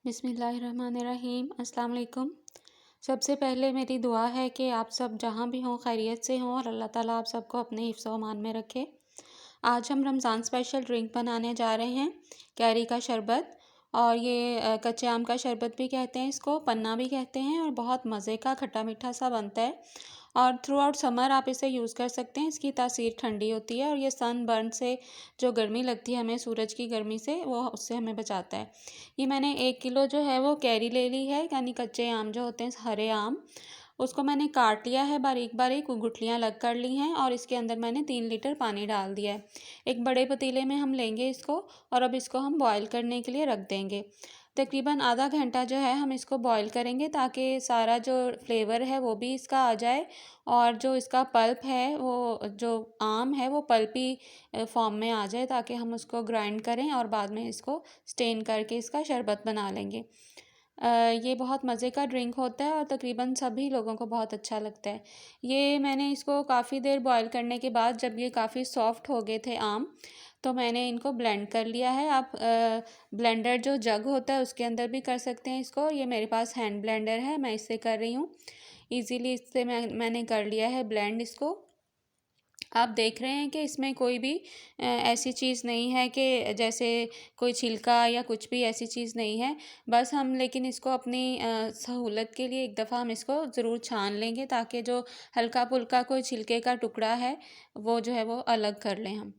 बिस्मिल्लाहिर्रहमानिर्रहीम। अस्सलाम वालेकुम। सबसे पहले मेरी दुआ है कि आप सब जहाँ भी हों खैरियत से हों और अल्लाह ताला आप सबको अपने हिफ्ज़ व अमान में रखे। आज हम रमज़ान स्पेशल ड्रिंक बनाने जा रहे हैं, कैरी का शरबत। और ये कच्चे आम का शरबत भी कहते हैं, इसको पन्ना भी कहते हैं, और बहुत मज़े का खट्टा मीठा सा बनता है। और थ्रू आउट समर आप इसे यूज़ कर सकते हैं। इसकी तासीर ठंडी होती है और ये सन बर्न से जो गर्मी लगती है हमें, सूरज की गर्मी से, वो उससे हमें बचाता है। ये मैंने 1 किलो जो है वो कैरी ले ली है, यानी कच्चे आम जो होते हैं, हरे आम। उसको मैंने काट लिया है बारीक बारीक, गुठलियाँ अलग कर ली हैं, और इसके अंदर मैंने 3 लीटर पानी डाल दिया है। एक बड़े पतीले में हम लेंगे इसको, और अब इसको हम बॉईल करने के लिए रख देंगे। तकरीबन आधा घंटा जो है हम इसको बॉईल करेंगे, ताकि सारा जो फ्लेवर है वो भी इसका आ जाए, और जो इसका पल्प है, वो जो आम है वो पल्पी फॉर्म में आ जाए, ताकि हम उसको ग्राइंड करें और बाद में इसको स्टेन करके इसका शरबत बना लेंगे। ये बहुत मज़े का ड्रिंक होता है और तकरीबन सभी लोगों को बहुत अच्छा लगता है। ये मैंने इसको काफ़ी देर बॉईल करने के बाद, जब ये काफ़ी सॉफ्ट हो गए थे आम, तो मैंने इनको ब्लेंड कर लिया है। आप ब्लेंडर जो जग होता है उसके अंदर भी कर सकते हैं इसको। ये मेरे पास हैंड ब्लेंडर है, मैं इससे कर रही हूँ। ईज़िली इससे मैंने कर लिया है ब्लेंड इसको। आप देख रहे हैं कि इसमें कोई भी ऐसी चीज़ नहीं है कि जैसे कोई छिलका या कुछ भी ऐसी चीज़ नहीं है। बस हम लेकिन इसको अपनी सहूलत के लिए एक दफ़ा हम इसको ज़रूर छान लेंगे, ताकि जो हल्का फुल्का कोई छिलके का टुकड़ा है वो जो है वो अलग कर लें हम।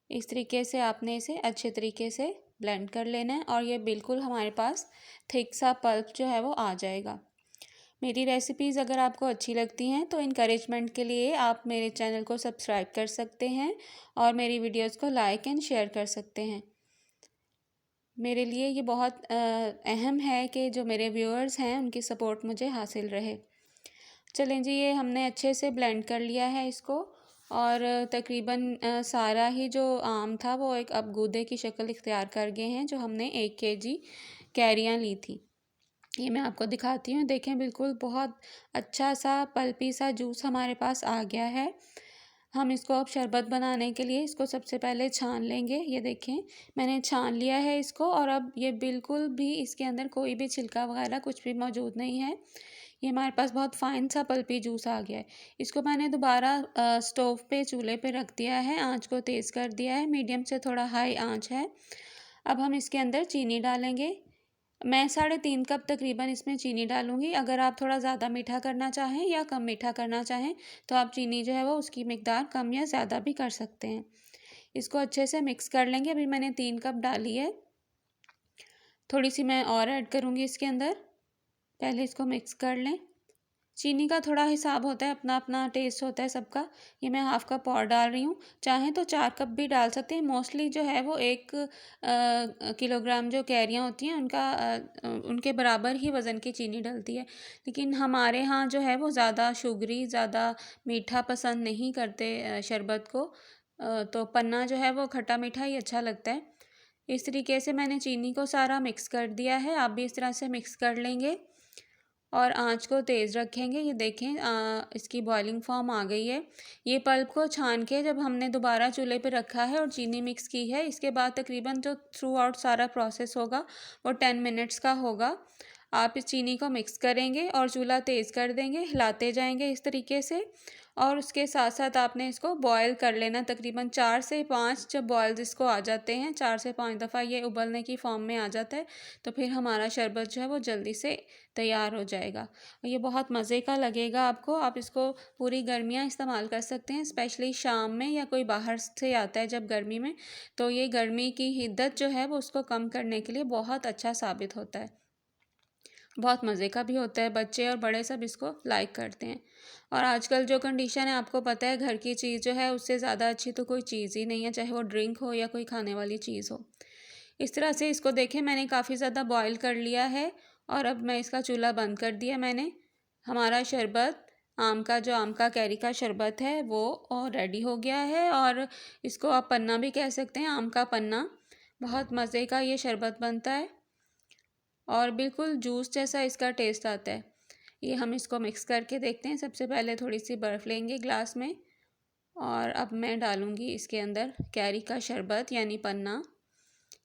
इस तरीके से आपने इसे अच्छे तरीके से ब्लेंड कर लेना है, और ये बिल्कुल हमारे पास थिक सा पल्प जो है वो आ जाएगा। मेरी रेसिपीज़ अगर आपको अच्छी लगती हैं तो इनकरेजमेंट के लिए आप मेरे चैनल को सब्सक्राइब कर सकते हैं, और मेरी वीडियोस को लाइक एंड शेयर कर सकते हैं। मेरे लिए ये बहुत अहम है कि जो मेरे व्यूअर्स हैं उनकी सपोर्ट मुझे हासिल रहे। चलें जी, ये हमने अच्छे से ब्लेंड कर लिया है इसको, और तकरीबन सारा ही जो आम था वो एक अब गूदे की शक्ल इख्तियार कर गए हैं, जो हमने 1 केजी कैरियाँ ली थी। ये मैं आपको दिखाती हूँ, देखें बिल्कुल बहुत अच्छा सा पल्पी सा जूस हमारे पास आ गया है। हम इसको अब शरबत बनाने के लिए इसको सबसे पहले छान लेंगे। ये देखें, मैंने छान लिया है इसको, और अब ये बिल्कुल भी इसके अंदर कोई भी छिलका वगैरह कुछ भी मौजूद नहीं है। ये हमारे पास बहुत फ़ाइन सा पल्पी जूस आ गया है। इसको मैंने दोबारा स्टोव पे चूल्हे पे रख दिया है, आंच को तेज़ कर दिया है, मीडियम से थोड़ा हाई आंच है। अब हम इसके अंदर चीनी डालेंगे। मैं 3.5 कप तकरीबन इसमें चीनी डालूँगी। अगर आप थोड़ा ज़्यादा मीठा करना चाहें या कम मीठा करना चाहें तो आप चीनी जो है वो उसकी मिकदार कम या ज़्यादा भी कर सकते हैं। इसको अच्छे से मिक्स कर लेंगे। अभी मैंने 3 कप डाली है, थोड़ी सी मैं और ऐड करूँगी इसके अंदर। पहले इसको मिक्स कर लें। चीनी का थोड़ा हिसाब होता है, अपना अपना टेस्ट होता है सबका। ये मैं हाफ़ कप और डाल रही हूँ, चाहें तो 4 कप भी डाल सकते हैं। मोस्टली जो है वो 1 किलोग्राम जो कैरियाँ होती हैं उनके बराबर ही वज़न की चीनी डलती है। लेकिन हमारे यहाँ जो है वो ज़्यादा शुगरी, ज़्यादा मीठा पसंद नहीं करते शरबत को। तो पन्ना जो है वो खट्टा मीठा ही अच्छा लगता है। इस तरीके से मैंने चीनी को सारा मिक्स कर दिया है। आप भी इस तरह से मिक्स कर लेंगे और आंच को तेज़ रखेंगे। ये देखें इसकी बॉइलिंग फॉर्म आ गई है। ये पल्प को छान के जब हमने दोबारा चूल्हे पे रखा है और चीनी मिक्स की है, इसके बाद तकरीबन जो थ्रू आउट सारा प्रोसेस होगा वो 10 मिनट्स का होगा। आप इस चीनी को मिक्स करेंगे और चूल्हा तेज़ कर देंगे, हिलाते जाएंगे इस तरीके से, और उसके साथ साथ आपने इसको बॉयल कर लेना। तकरीबन 4 से 5 जब बॉयल्स इसको आ जाते हैं, 4 से 5 दफ़ा ये उबलने की फॉर्म में आ जाता है, तो फिर हमारा शरबत जो है वो जल्दी से तैयार हो जाएगा। और ये बहुत मज़े का लगेगा आपको। आप इसको पूरी गर्मियाँ इस्तेमाल कर सकते हैं, स्पेशली शाम में या कोई बाहर से आता है जब गर्मी में, तो ये गर्मी की हिद्दत जो है वो उसको कम करने के लिए बहुत अच्छा साबित होता है। बहुत मज़े का भी होता है, बच्चे और बड़े सब इसको लाइक करते हैं। और आजकल जो कंडीशन है आपको पता है, घर की चीज़ जो है उससे ज़्यादा अच्छी तो कोई चीज़ ही नहीं है, चाहे वो ड्रिंक हो या कोई खाने वाली चीज़ हो। इस तरह से इसको देखें, मैंने काफ़ी ज़्यादा बॉईल कर लिया है, और अब मैं इसका चूल्हा बंद कर दिया मैंने। हमारा शरबत, आम का कैरी का शरबत है वो और रेडी हो गया है, और इसको आप पन्ना भी कह सकते हैं, आम का पन्ना। बहुत मज़े का ये शरबत बनता है और बिल्कुल जूस जैसा इसका टेस्ट आता है। ये हम इसको मिक्स करके देखते हैं। सबसे पहले थोड़ी सी बर्फ़ लेंगे ग्लास में, और अब मैं डालूँगी इसके अंदर कैरी का शरबत यानी पन्ना।